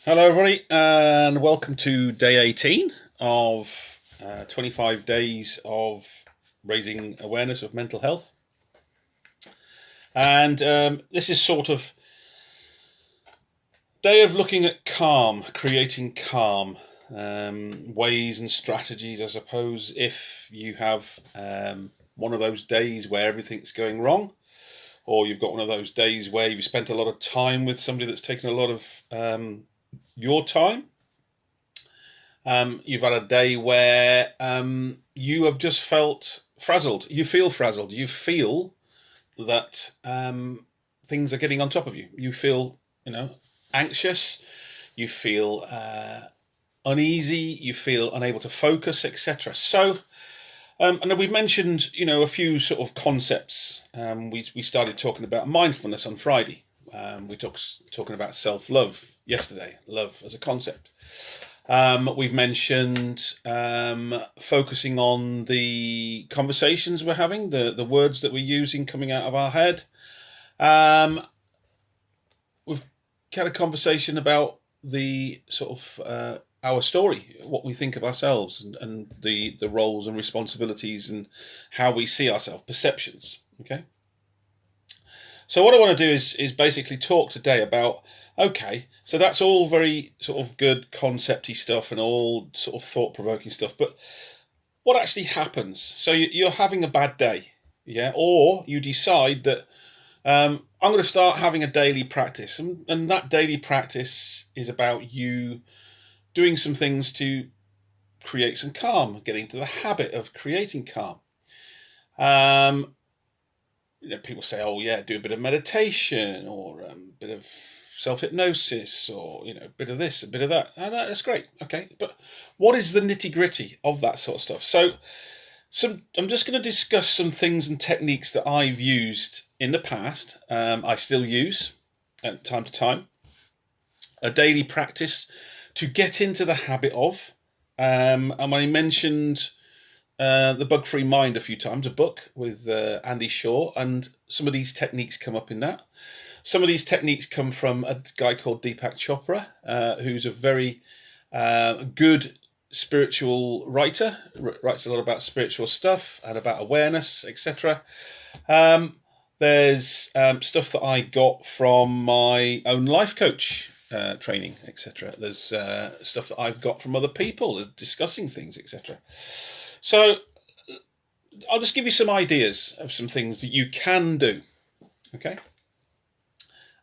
Hello, everybody, and welcome to day 18 of 25 days of raising awareness of mental health. And this is sort of day of looking at calm, creating calm, ways and strategies, I suppose, if you have one of those days where everything's going wrong, or you've got one of those days where you've spent a lot of time with somebody that's taken a lot of your time. You've had a day where you have just felt frazzled. You feel frazzled. You feel that things are getting on top of you. You feel, anxious. You feel uneasy. You feel unable to focus, etc. So, and we mentioned, a few sort of concepts. We started talking about mindfulness on Friday. We talking about self-love yesterday. Love as a concept. We've mentioned focusing on the conversations we're having, the words that we're using coming out of our head. We've had a conversation about the sort of our story, what we think of ourselves, and the roles and responsibilities and how we see ourselves, perceptions. Okay. So what I want to do is basically talk today about, okay, so that's all very sort of good concepty stuff and all sort of thought-provoking stuff, but what actually happens? So you're having a bad day, yeah, or you decide that I'm going to start having a daily practice, and that daily practice is about you doing some things to create some calm, getting into the habit of creating calm. People say, oh yeah, do a bit of meditation or a bit of self-hypnosis or, a bit of this, a bit of that. And that's great. Okay. But what is the nitty-gritty of that sort of stuff? So I'm just going to discuss some things and techniques that I've used in the past. I still use at time to time. A daily practice to get into the habit of. And I mentioned The Bug-Free Mind a few times, a book with Andy Shaw, and some of these techniques come up in that. Some of these techniques come from a guy called Deepak Chopra, who's a very good spiritual writer, writes a lot about spiritual stuff and about awareness, etc. There's stuff that I got from my own life coach training, etc. There's stuff that I've got from other people discussing things, etc. So I'll just give you some ideas of some things that you can do, okay?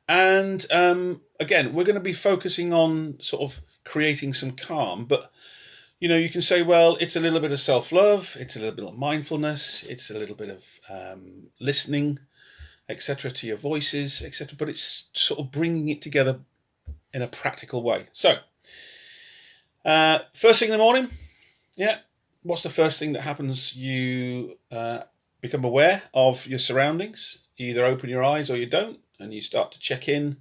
And again, we're going to be focusing on sort of creating some calm, but you can say, well, it's a little bit of self-love, it's a little bit of mindfulness, it's a little bit of listening, etc., to your voices, etc., but it's sort of bringing it together in a practical way. So, first thing in the morning, yeah, what's the first thing that happens? You become aware of your surroundings. You either open your eyes or you don't, and you start to check in.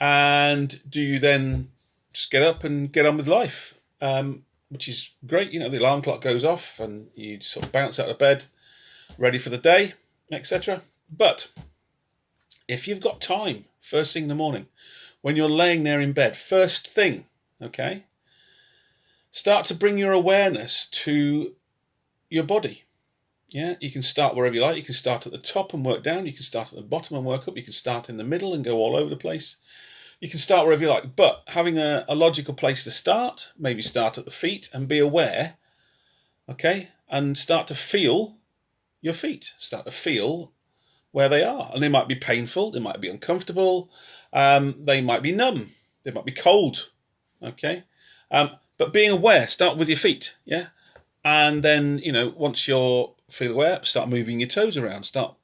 And do you then just get up and get on with life? Which is great. The alarm clock goes off and you sort of bounce out of bed, ready for the day, etc. But if you've got time, first thing in the morning, when you're laying there in bed, first thing, okay, start to bring your awareness to your body. Yeah, you can start wherever you like. You can start at the top and work down. You can start at the bottom and work up. You can start in the middle and go all over the place. You can start wherever you like, but having a logical place to start, maybe start at the feet and be aware, okay, and start to feel your feet. Start to feel where they are. And they might be painful. They might be uncomfortable. They might be numb. They might be cold, okay. But being aware, start with your feet, yeah? And then, once you're feel aware, start moving your toes around. Start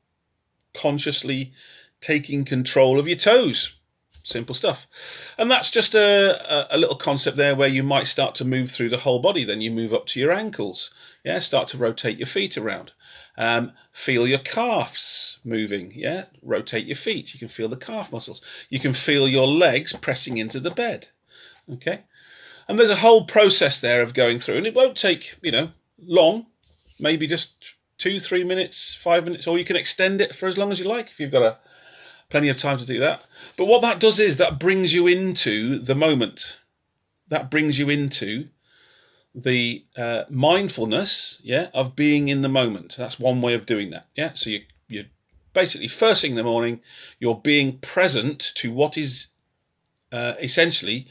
consciously taking control of your toes. Simple stuff. And that's just a little concept there where you might start to move through the whole body. Then you move up to your ankles. Yeah, start to rotate your feet around. Feel your calves moving. Yeah, rotate your feet. You can feel the calf muscles. You can feel your legs pressing into the bed. Okay. And there's a whole process there of going through, and it won't take, long, maybe just 2-3 minutes, 5 minutes, or you can extend it for as long as you like. If you've got Plenty of time to do that. But what that does is that brings you into the moment. That brings you into the mindfulness, yeah, of being in the moment. That's one way of doing that, yeah. So you basically first thing in the morning, you're being present to what is essentially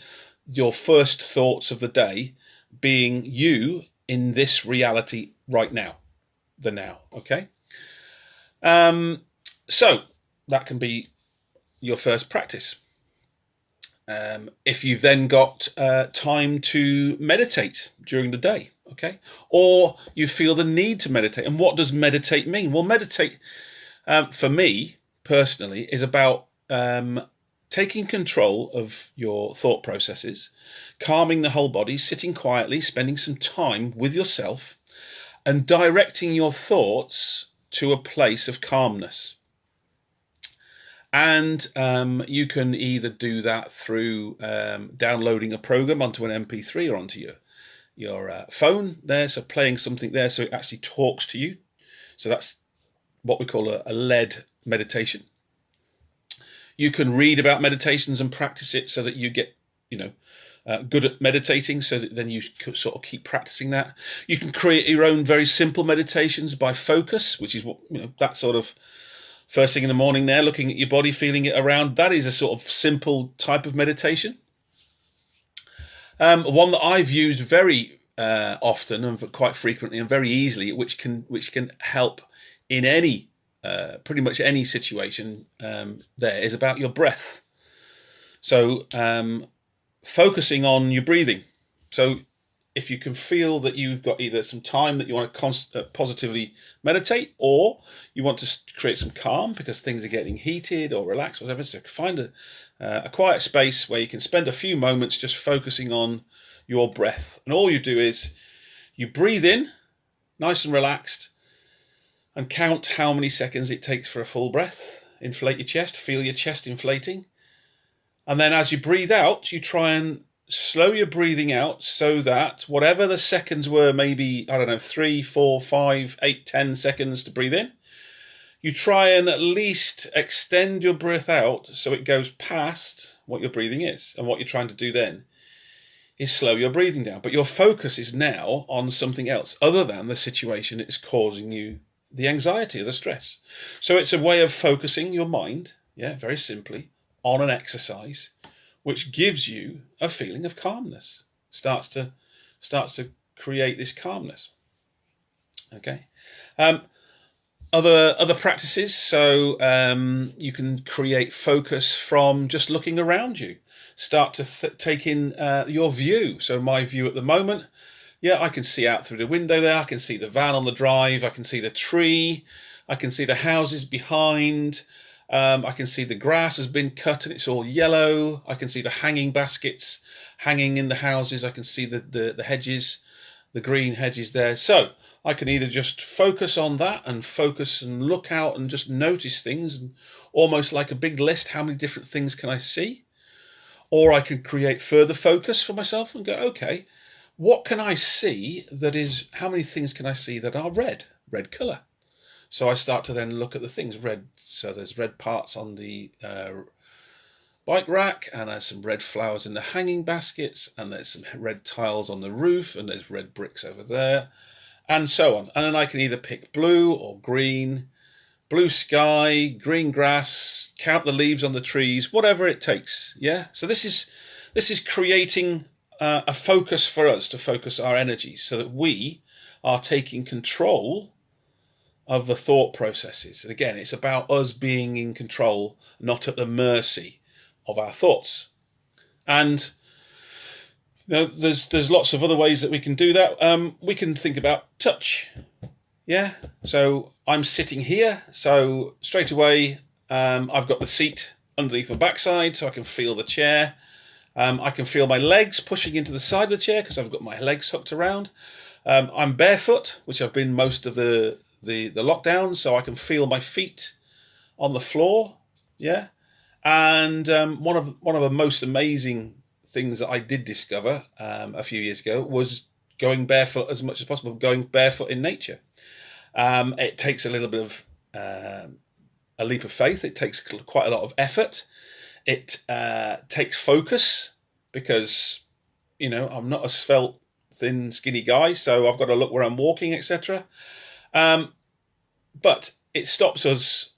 your first thoughts of the day, being you in this reality right now, the now. Okay. So that can be your first practice. If you've then got time to meditate during the day, okay, or you feel the need to meditate. And what does meditate mean? Well, meditate, for me personally, is about taking control of your thought processes, calming the whole body, sitting quietly, spending some time with yourself, and directing your thoughts to a place of calmness. And you can either do that through downloading a program onto an MP3 or onto your phone there, so playing something there so it actually talks to you. So that's what we call a led meditation. You can read about meditations and practice it so that you get, good at meditating, so that then you sort of keep practicing that. You can create your own very simple meditations by focus, which is what, that sort of first thing in the morning there, looking at your body, feeling it around. That is a sort of simple type of meditation. One that I've used very often and quite frequently and very easily, which can help in any pretty much any situation, there is about your breath. So focusing on your breathing. So if you can feel that you've got either some time that you want to positively meditate, or you want to create some calm because things are getting heated or relaxed, whatever, so find a quiet space where you can spend a few moments just focusing on your breath. And all you do is you breathe in, nice and relaxed, and count how many seconds it takes for a full breath. Inflate your chest, feel your chest inflating. And then as you breathe out, you try and slow your breathing out so that whatever the seconds were, maybe, 3, 4, 5, 8, 10 seconds to breathe in, you try and at least extend your breath out so it goes past what your breathing is. And what you're trying to do then is slow your breathing down. But your focus is now on something else other than the situation that is causing you the anxiety or the stress. So it's a way of focusing your mind, very simply, on an exercise which gives you a feeling of calmness, starts to create this calmness. Okay. Other practices. So you can create focus from just looking around you. Start to take in your view. So my view at the moment, I can see out through the window there. I can see the van on the drive. I can see the tree. I can see the houses behind. I can see the grass has been cut and it's all yellow. I can see the hanging baskets hanging in the houses. I can see the hedges, the green hedges there. So I can either just focus on that and focus and look out and just notice things, and almost like a big list, how many different things can I see? Or I can create further focus for myself and go, okay, what can I see that is, how many things can I see that are red colour? So I start to then look at the things red. So there's red parts on the bike rack, and there's some red flowers in the hanging baskets, and there's some red tiles on the roof, and there's red bricks over there, and so on. And then I can either pick blue or green, blue sky, green grass, count the leaves on the trees, whatever it takes. Yeah. So this is creating a focus for us to focus our energies so that we are taking control of the thought processes. And again, it's about us being in control, not at the mercy of our thoughts. And there's lots of other ways that we can do that. We can think about touch. Yeah. So I'm sitting here, so straight away I've got the seat underneath my backside, so I can feel the chair. I can feel my legs pushing into the side of the chair because I've got my legs hooked around. I'm barefoot, which I've been most of the lockdown, so I can feel my feet on the floor. Yeah. And one of the most amazing things that I did discover a few years ago was going barefoot as much as possible, going barefoot in nature. It takes a little bit of a leap of faith. It takes quite a lot of effort. It takes focus because, you know, I'm not a svelte, thin, skinny guy, so I've got to look where I'm walking, etc. But it stops us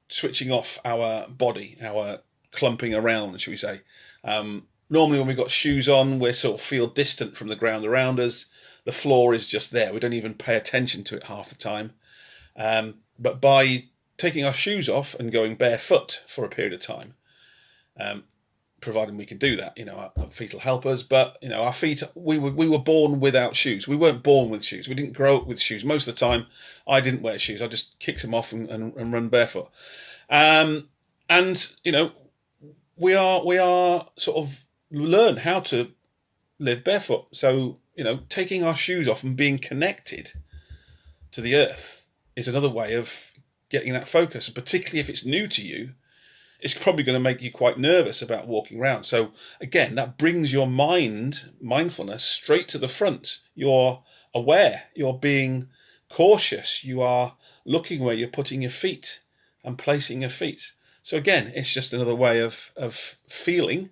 switching off our body, our clumping around, should we say. Normally when we've got shoes on, we sort of feel distant from the ground around us. The floor is just there. We don't even pay attention to it half the time. But by taking our shoes off and going barefoot for a period of time, providing we can do that, you know, our feet will help us. But, you know, our feet, we were born without shoes. We weren't born with shoes. We didn't grow up with shoes. Most of the time, I didn't wear shoes. I just kicked them off and run barefoot. And, you know, we are sort of learn how to live barefoot. So, you know, taking our shoes off and being connected to the earth is another way of getting that focus. And particularly if it's new to you, it's probably going to make you quite nervous about walking around. So again, that brings your mindfulness straight to the front. You're aware, you're being cautious, you are looking where you're putting your feet and placing your feet. So again, it's just another way of feeling,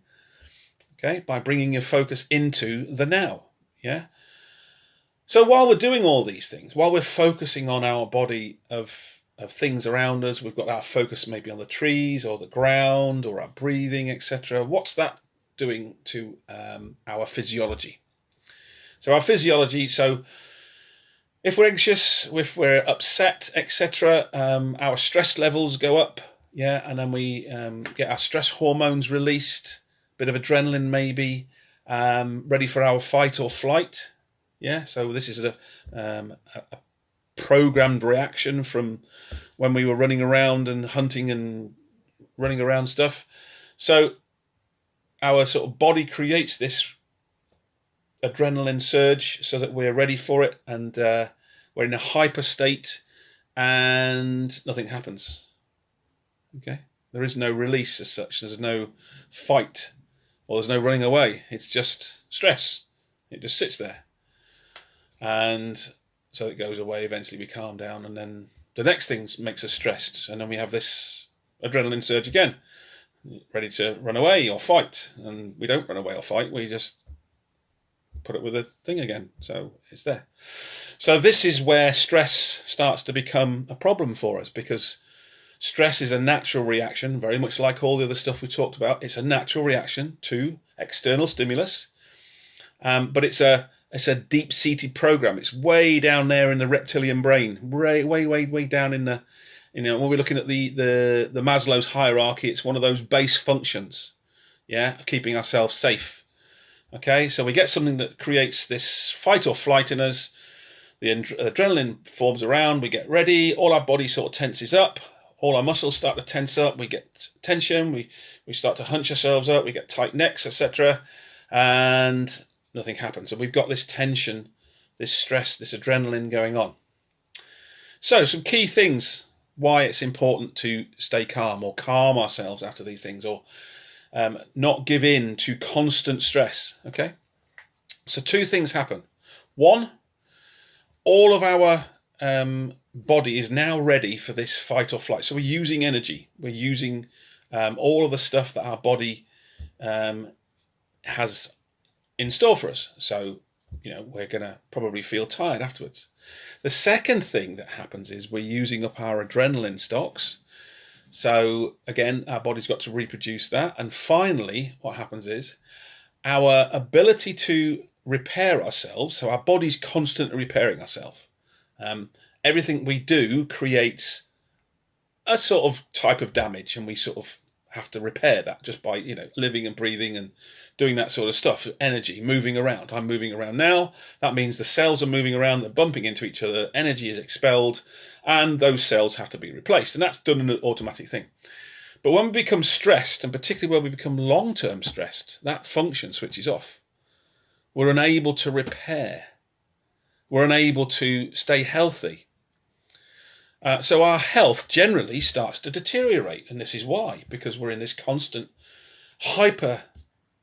okay, by bringing your focus into the now, yeah? So while we're doing all these things, while we're focusing on our body of things around us, we've got our focus maybe on the trees or the ground or our breathing, etc. What's that doing to our physiology? So our physiology, so if we're anxious, if we're upset, etc., our stress levels go up, yeah, and then we get our stress hormones released, bit of adrenaline maybe, ready for our fight or flight, yeah. So this is a programmed reaction from when we were running around and hunting and running around stuff. So our sort of body creates this adrenaline surge so that we're ready for it, and we're in a hyper state and nothing happens. Okay, there is no release as such. There's no fight or there's no running away. It's just stress. It just sits there, and so it goes away. Eventually we calm down, and then the next thing makes us stressed, and then we have this adrenaline surge again, ready to run away or fight, and we don't run away or fight. We just put it with a thing again, so it's there. So this is where stress starts to become a problem for us, because stress is a natural reaction, very much like all the other stuff we talked about. It's a natural reaction to external stimulus, but it's a deep-seated program. It's way down there in the reptilian brain, way down in the, you know, when we're looking at the Maslow's hierarchy, it's one of those base functions, yeah, of keeping ourselves safe. Okay, so we get something that creates this fight or flight in us. The adrenaline forms around, we get ready, all our body sort of tenses up, all our muscles start to tense up, we get tension, we start to hunch ourselves up, we get tight necks, etc. And nothing happens. And we've got this tension, this stress, this adrenaline going on. So some key things why it's important to stay calm or calm ourselves after these things, or not give in to constant stress. Okay, so two things happen. One, all of our body is now ready for this fight or flight. So we're using energy. We're using all of the stuff that our body has in store for us. So, you know, we're going to probably feel tired afterwards. The second thing that happens is we're using up our adrenaline stocks. So again, our body's got to reproduce that. And finally, what happens is our ability to repair ourselves. So our body's constantly repairing ourselves. Everything we do creates a sort of type of damage, and we sort of have to repair that just by, you know, living and breathing and doing that sort of stuff. Energy, moving around. I'm moving around now. That means the cells are moving around, they're bumping into each other, energy is expelled, and those cells have to be replaced. And that's done in an automatic thing. But when we become stressed, and particularly when we become long-term stressed, that function switches off. We're unable to repair. We're unable to stay healthy. So our health generally starts to deteriorate, and this is why, because we're in this constant hyper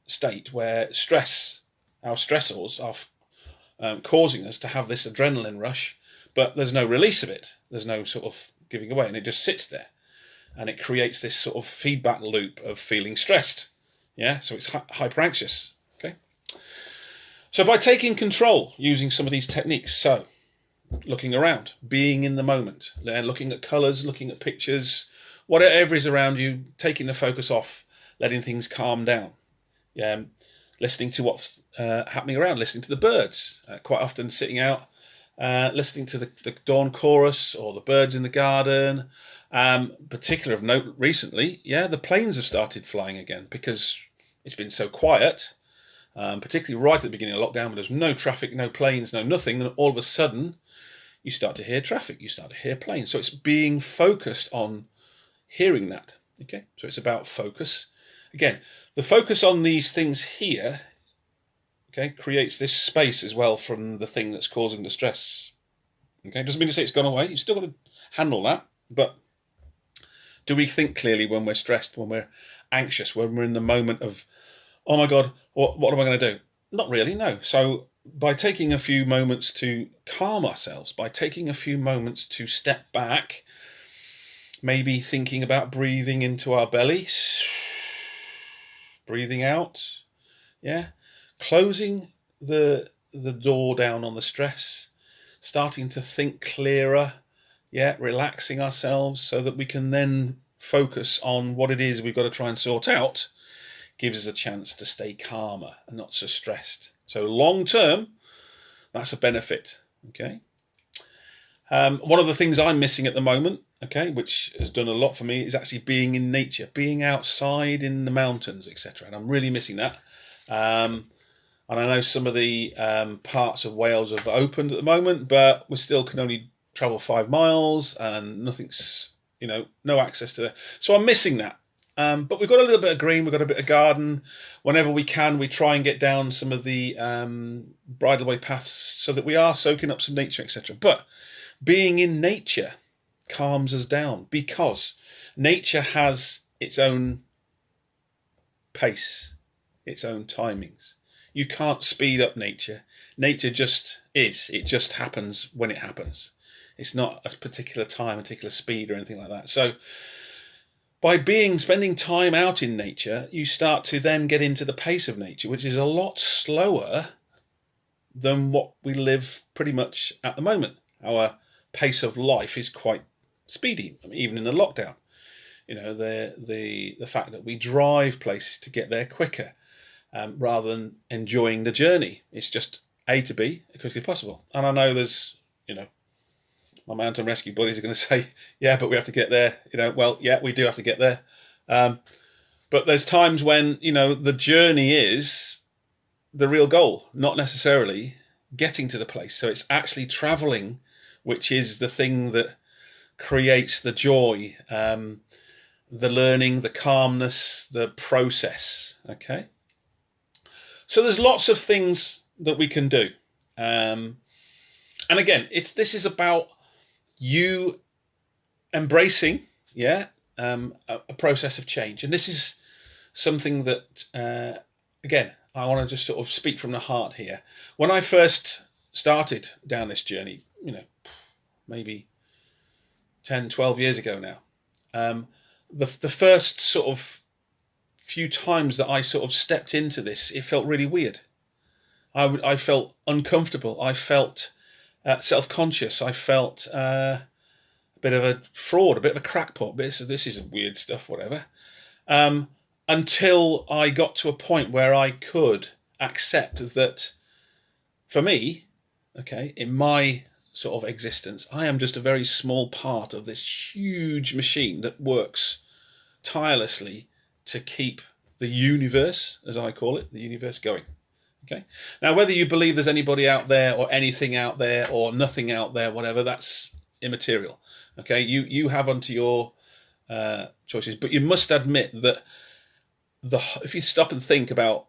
state where stress, our stressors are causing us to have this adrenaline rush, but there's no release of it. There's no sort of giving away, and it just sits there. and it creates this sort of feedback loop of feeling stressed. Yeah, so it's hyper anxious. Okay, so by taking control using some of these techniques, so looking around, being in the moment, looking at colours, looking at pictures, whatever is around you, taking the focus off, letting things calm down. Listening to what's happening around, listening to the birds, quite often sitting out, listening to the dawn chorus or the birds in the garden. Particular of note recently, the planes have started flying again because it's been so quiet, particularly right at the beginning of lockdown when there's no traffic, no planes, no nothing, and all of a sudden you start to hear traffic, you start to hear planes. So it's being focused on hearing that. Okay, so it's about focus. Again, the focus on these things here, okay, creates this space as well from the thing that's causing the stress. Okay, doesn't mean to say it's gone away. You've still got to handle that. But do we think clearly when we're stressed, when we're anxious, when we're in the moment of, oh my God, what am I going to do? Not really, no. So by taking a few moments to calm ourselves, by taking a few moments to step back, maybe thinking about breathing into our bellies, breathing out, closing the door down on the stress, starting to think clearer, relaxing ourselves so that we can then focus on what it is we've got to try and sort out, gives us a chance to stay calmer and not so stressed. So long term, that's a benefit. Okay. One of the things I'm missing at the moment, okay, which has done a lot for me, is actually being in nature, being outside in the mountains, etc. And I'm really missing that. And I know some of the parts of Wales have opened at the moment, but we still can only travel 5 miles, and nothing's, no access to that. So I'm missing that. But we've got a little bit of green, we've got a bit of garden. Whenever we can, we try and get down some of the bridleway paths so that we are soaking up some nature, etc. But being in nature calms us down because nature has its own pace, its own timings. You can't speed up nature. Nature just is. It just happens when it happens. It's not a particular time, a particular speed or anything like that. So by spending time out in nature, you start to then get into the pace of nature, which is a lot slower than what we live pretty much at the moment. Our pace of life is quite speedy, even in the lockdown. The fact that we drive places to get there quicker, rather than enjoying the journey. It's just A to B as quickly as possible. And I know there's, my mountain rescue buddies are going to say, yeah, but we have to get there. Well, yeah, we do have to get there. But there's times when, the journey is the real goal, not necessarily getting to the place. So it's actually traveling, which is the thing that creates the joy, the learning, the calmness, the process. Okay. So there's lots of things that we can do. And again, this is about you embracing, a process of change. And this is something that, again, I want to just sort of speak from the heart here. When I first started down this journey, maybe 10, 12 years ago now, the first sort of few times that I sort of stepped into this, it felt really weird. I felt uncomfortable. I felt self-conscious. I felt a bit of a fraud, a bit of a crackpot. This is weird stuff, whatever. Until I got to a point where I could accept that for me, okay, in my sort of existence, I am just a very small part of this huge machine that works tirelessly to keep the universe, as I call it, the universe going. Okay. Now, whether you believe there's anybody out there or anything out there or nothing out there, whatever, that's immaterial. Okay. You have unto your choices, but you must admit that if you stop and think about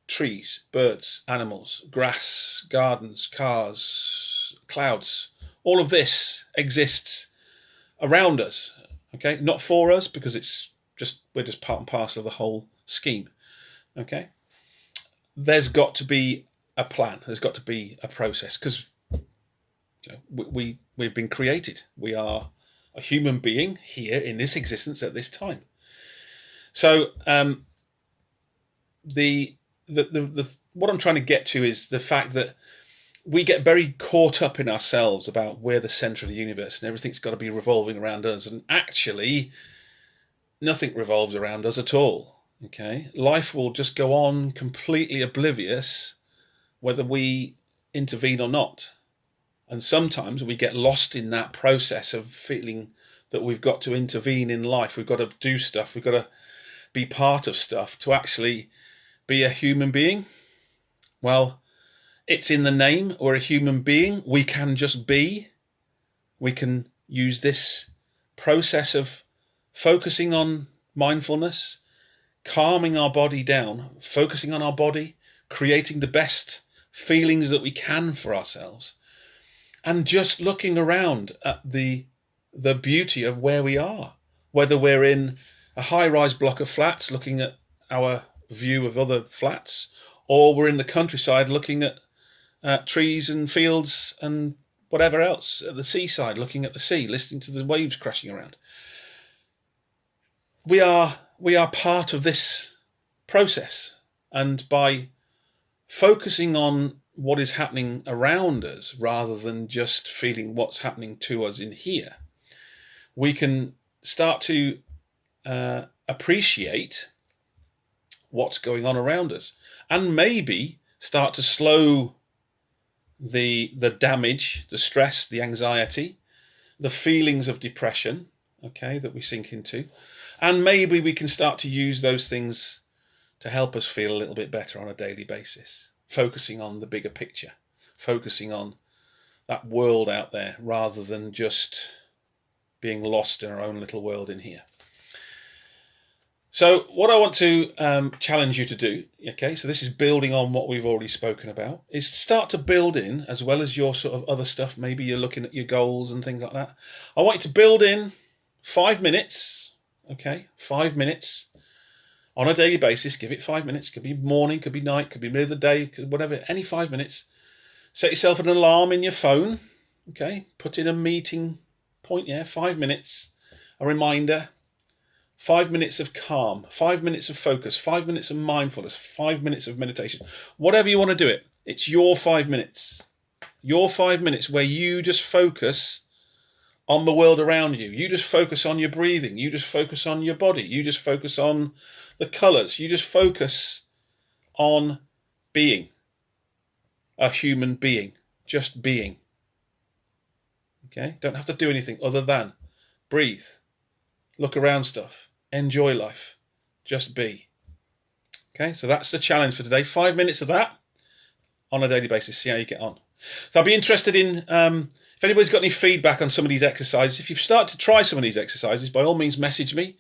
trees, birds, animals, grass, gardens, cars, clouds, all of this exists around us. Okay. Not for us, because we're just part and parcel of the whole scheme. Okay. There's got to be a plan. There's got to be a process, because we've been created. We are a human being here in this existence at this time. So what I'm trying to get to is the fact that we get very caught up in ourselves about we're the center of the universe and everything's got to be revolving around us, and actually nothing revolves around us at all. Okay, life will just go on completely oblivious whether we intervene or not. And sometimes we get lost in that process of feeling that we've got to intervene in life, we've got to do stuff, we've got to be part of stuff to actually be a human being. Well, it's in the name. We're a human being. We can just be. We can use this process of focusing on mindfulness, calming our body down, focusing on our body, creating the best feelings that we can for ourselves, and just looking around at the beauty of where we are, whether we're in a high-rise block of flats looking at our view of other flats, or we're in the countryside looking at trees and fields and whatever else, at the seaside looking at the sea, listening to the waves crashing around. We are part of this process, and by focusing on what is happening around us rather than just feeling what's happening to us in here, we can start to appreciate what's going on around us, and maybe start to slow the damage, the stress, the anxiety, the feelings of depression, okay, that we sink into. And maybe we can start to use those things to help us feel a little bit better on a daily basis, focusing on the bigger picture, focusing on that world out there rather than just being lost in our own little world in here. So what I want to challenge you to do, okay, so this is building on what we've already spoken about, is to start to build in, as well as your sort of other stuff, maybe you're looking at your goals and things like that. I want you to build in 5 minutes, okay, 5 minutes on a daily basis. Give it 5 minutes. Could be morning, could be night, could be middle of the day, whatever, any 5 minutes. Set yourself an alarm in your phone, okay, put in a meeting point, 5 minutes, a reminder. 5 minutes of calm, 5 minutes of focus, 5 minutes of mindfulness, 5 minutes of meditation. Whatever you want to do it, it's your 5 minutes. Your 5 minutes where you just focus on the world around you. You just focus on your breathing. You just focus on your body. You just focus on the colours. You just focus on being a human being. Just being. Okay? Don't have to do anything other than breathe. Look around stuff. Enjoy life. Just be. Okay, so that's the challenge for today. 5 minutes of that on a daily basis. See how you get on. So I'll be interested in if anybody's got any feedback on some of these exercises. If you've started to try some of these exercises, by all means message me.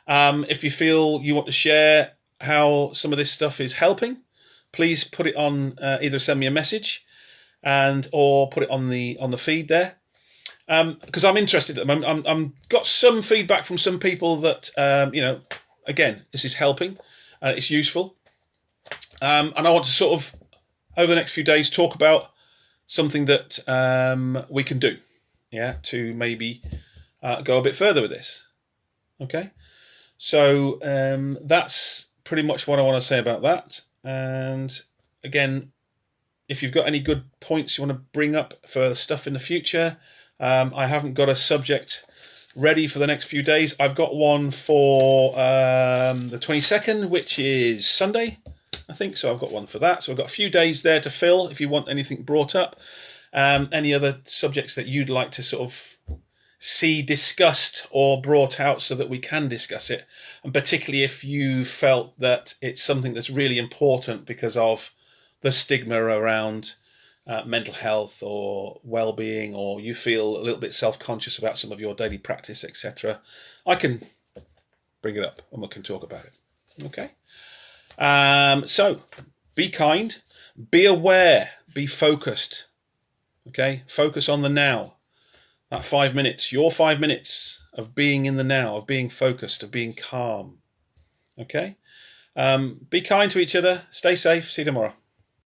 If you feel you want to share how some of this stuff is helping, please put it on, either send me a message or put it on the feed there. Because I'm interested at the moment. I'm got some feedback from some people that again, this is helping, it's useful, and I want to sort of over the next few days talk about something that we can do, to maybe go a bit further with this. Okay, so that's pretty much what I want to say about that. And again, if you've got any good points you want to bring up for stuff in the future. I haven't got a subject ready for the next few days. I've got one for the 22nd, which is Sunday, I think. So I've got one for that. So I've got a few days there to fill if you want anything brought up. Any other subjects that you'd like to sort of see discussed or brought out so that we can discuss it. And particularly if you felt that it's something that's really important because of the stigma around mental health or well-being, or you feel a little bit self-conscious about some of your daily practice, etc., I can bring it up and we can talk about it. Okay. So be kind, be aware, be focused. Okay, focus on the now. That 5 minutes, your 5 minutes of being in the now, of being focused, of being calm. Okay. Be kind to each other. Stay safe. See you tomorrow.